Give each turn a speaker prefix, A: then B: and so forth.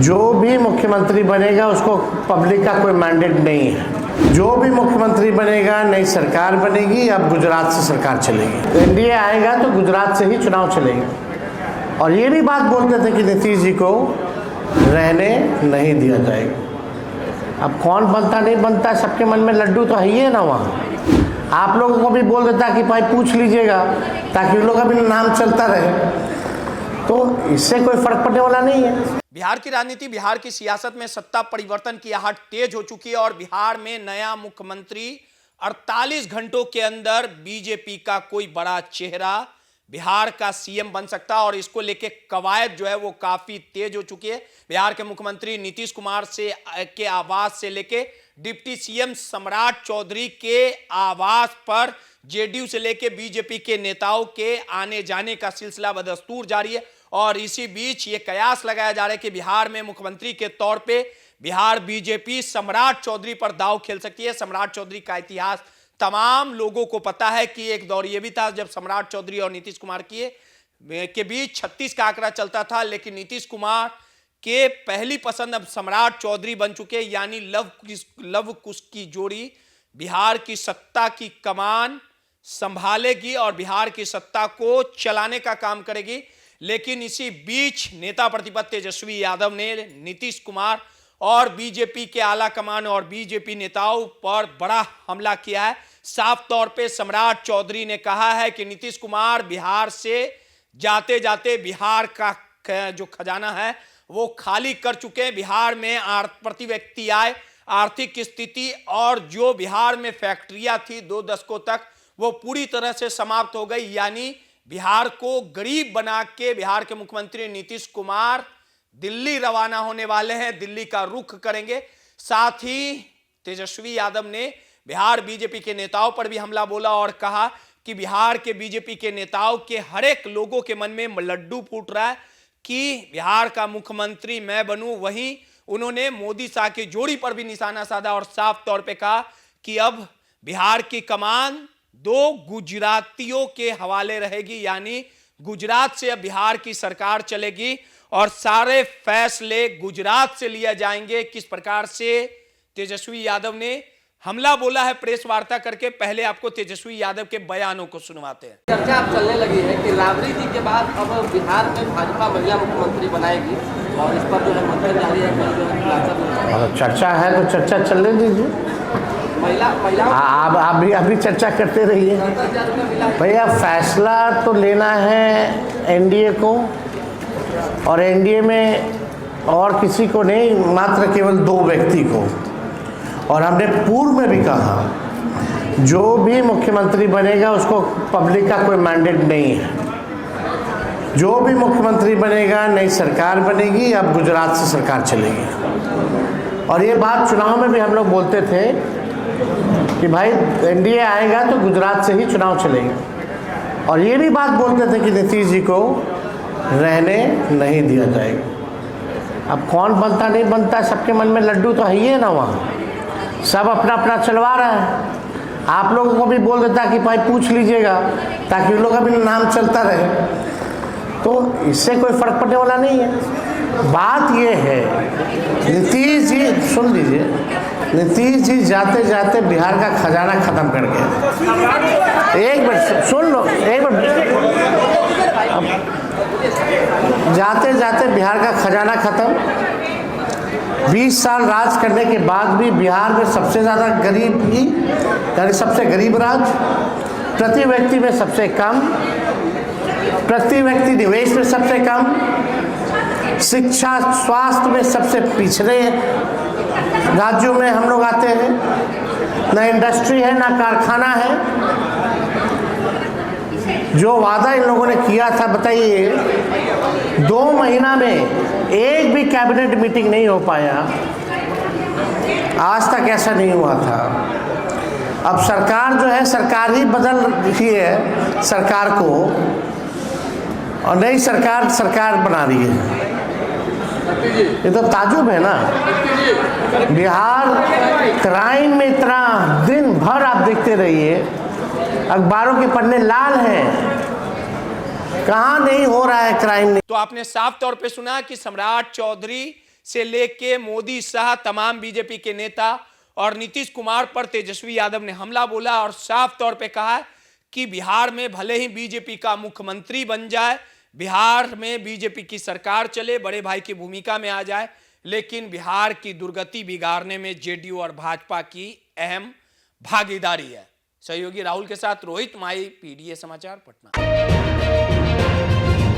A: जो भी मुख्यमंत्री बनेगा उसको पब्लिक का कोई मैंडेट नहीं है। जो भी मुख्यमंत्री बनेगा, नई सरकार बनेगी, अब गुजरात से सरकार चलेगी। एनडीए आएगा तो गुजरात से ही चुनाव चलेगा। और ये भी बात बोलते थे कि नीतीश जी को रहने नहीं दिया जाएगा। अब कौन बनता नहीं बनता, सबके मन में लड्डू तो है ही है ना। वहाँ आप लोगों को भी बोल देता कि भाई पूछ लीजिएगा, ताकि उन लोग का भी नाम चलता रहे, तो इससे कोई फर्क पड़ने वाला नहीं है।
B: बिहार की राजनीति, बिहार की सियासत में सत्ता परिवर्तन की आहट तेज हो चुकी है और बिहार में नया मुख्यमंत्री 48 घंटों के अंदर बीजेपी का कोई बड़ा चेहरा बिहार का सीएम बन सकता है। और इसको लेके कवायद जो है वो काफी तेज हो चुकी है। बिहार के मुख्यमंत्री नीतीश कुमार के आवास से लेके डिप्टी सीएम सम्राट चौधरी के आवास पर जेडीयू से लेके बीजेपी के नेताओं के आने जाने का सिलसिला बदस्तूर जारी है। और इसी बीच ये कयास लगाया जा रहा है कि बिहार में मुख्यमंत्री के तौर पे बिहार बीजेपी सम्राट चौधरी पर दांव खेल सकती है। सम्राट चौधरी का इतिहास तमाम लोगों को पता है कि एक दौर ये भी था जब सम्राट चौधरी और नीतीश कुमार के बीच 36 का आंकड़ा चलता था, लेकिन नीतीश कुमार के पहली पसंद अब सम्राट चौधरी बन चुके, यानी लव कुश की जोड़ी बिहार की सत्ता की कमान संभालेगी और बिहार की सत्ता को चलाने का काम करेगी। लेकिन इसी बीच नेता प्रतिपक्ष तेजस्वी यादव ने नीतीश कुमार और बीजेपी के आला कमान और बीजेपी नेताओं पर बड़ा हमला किया है। साफ तौर पे सम्राट चौधरी ने कहा है कि नीतीश कुमार बिहार से जाते जाते बिहार का जो खजाना है वो खाली कर चुके हैं। बिहार में प्रति व्यक्ति आय, आर्थिक स्थिति और जो बिहार में फैक्ट्रियां थी 2 दशकों तक, वो पूरी तरह से समाप्त हो गई। यानी बिहार को गरीब बना के बिहार के मुख्यमंत्री नीतीश कुमार दिल्ली रवाना होने वाले हैं, दिल्ली का रुख करेंगे। साथ ही तेजस्वी यादव ने बिहार बीजेपी के नेताओं पर भी हमला बोला और कहा कि बिहार के बीजेपी के नेताओं के हर एक लोगों के मन में लड्डू फूट रहा है कि बिहार का मुख्यमंत्री मैं बनूं। वहीं उन्होंने मोदी शाह की जोड़ी पर भी निशाना साधा और साफ तौर पे कहा कि अब बिहार की कमान 2 गुजरातियों के हवाले रहेगी, यानी गुजरात से अब बिहार की सरकार चलेगी और सारे फैसले गुजरात से लिए जाएंगे। किस प्रकार से तेजस्वी यादव ने हमला बोला है प्रेस वार्ता करके, पहले आपको तेजस्वी यादव के बयानों को सुनवाते हैं।
C: चर्चा अब चलने लगी है कि राबड़ी जी के बाद अब बिहार में भाजपा महिला मुख्यमंत्री बनाएगी और इस पर जो है मंथन जारी है।
A: चर्चा है तो चर्चा चलने दीजिए। आप भी अभी चर्चा करते रहिए भैया। फैसला तो लेना है एनडीए को, और एनडीए में और किसी को नहीं, मात्र केवल 2 व्यक्ति को। और हमने पूर्व में भी कहा जो भी मुख्यमंत्री बनेगा उसको पब्लिक का कोई मैंडेट नहीं है। जो भी मुख्यमंत्री बनेगा, नई सरकार बनेगी, अब गुजरात से सरकार चलेगी। और ये बात चुनाव में भी हम लोग बोलते थे कि भाई एनडीए आएगा तो गुजरात से ही चुनाव चलेगा। और ये भी बात बोलते थे कि नीतीश जी को रहने नहीं दिया जाएगा। अब कौन बनता नहीं बनता, सबके मन में लड्डू तो है ही है ना। वहाँ सब अपना अपना चलवा रहा है। आप लोगों को भी बोल देता कि भाई पूछ लीजिएगा, ताकि उन लोग का भी नाम चलता रहे, तो इससे कोई फर्क पड़ने वाला नहीं है। बात ये है, नीतीश जी सुन लीजिए, नीतीश जी जाते जाते बिहार का खजाना खत्म कर गया। एक मिनट सुन लो, एक मिनट। जाते जाते बिहार का खजाना खत्म। 20 साल राज करने के बाद भी बिहार में सबसे ज़्यादा गरीबी, यानी सबसे गरीब राज्य, प्रति व्यक्ति में सबसे कम, प्रति व्यक्ति निवेश में सबसे कम, शिक्षा स्वास्थ्य में सबसे पिछड़े राज्यों में हम लोग आते हैं। ना इंडस्ट्री है, ना कारखाना है। जो वादा इन लोगों ने किया था, बताइए 2 महीना में एक भी कैबिनेट मीटिंग नहीं हो पाया। आज तक ऐसा नहीं हुआ था। अब सरकार जो है, सरकार ही बदल रही है सरकार को, और नई सरकार बना रही है। ये तो ताजुब है ना। बिहार क्राइम में इतना दिन भर आप देखते रहिए, अखबारों के पन्ने लाल हैं, कहां नहीं हो रहा है क्राइम।
B: तो आपने साफ तौर पे सुना कि सम्राट चौधरी से लेके मोदी शाह तमाम बीजेपी के नेता और नीतीश कुमार पर तेजस्वी यादव ने हमला बोला और साफ तौर पे कहा कि बिहार में भले ही बीजेपी का मुख्यमंत्री बन जाए, बिहार में बीजेपी की सरकार चले, बड़े भाई की भूमिका में आ जाए, लेकिन बिहार की दुर्गति बिगाड़ने में जेडीयू और भाजपा की अहम भागीदारी है। सहयोगी राहुल के साथ रोहित माही, पीडीए समाचार, पटना।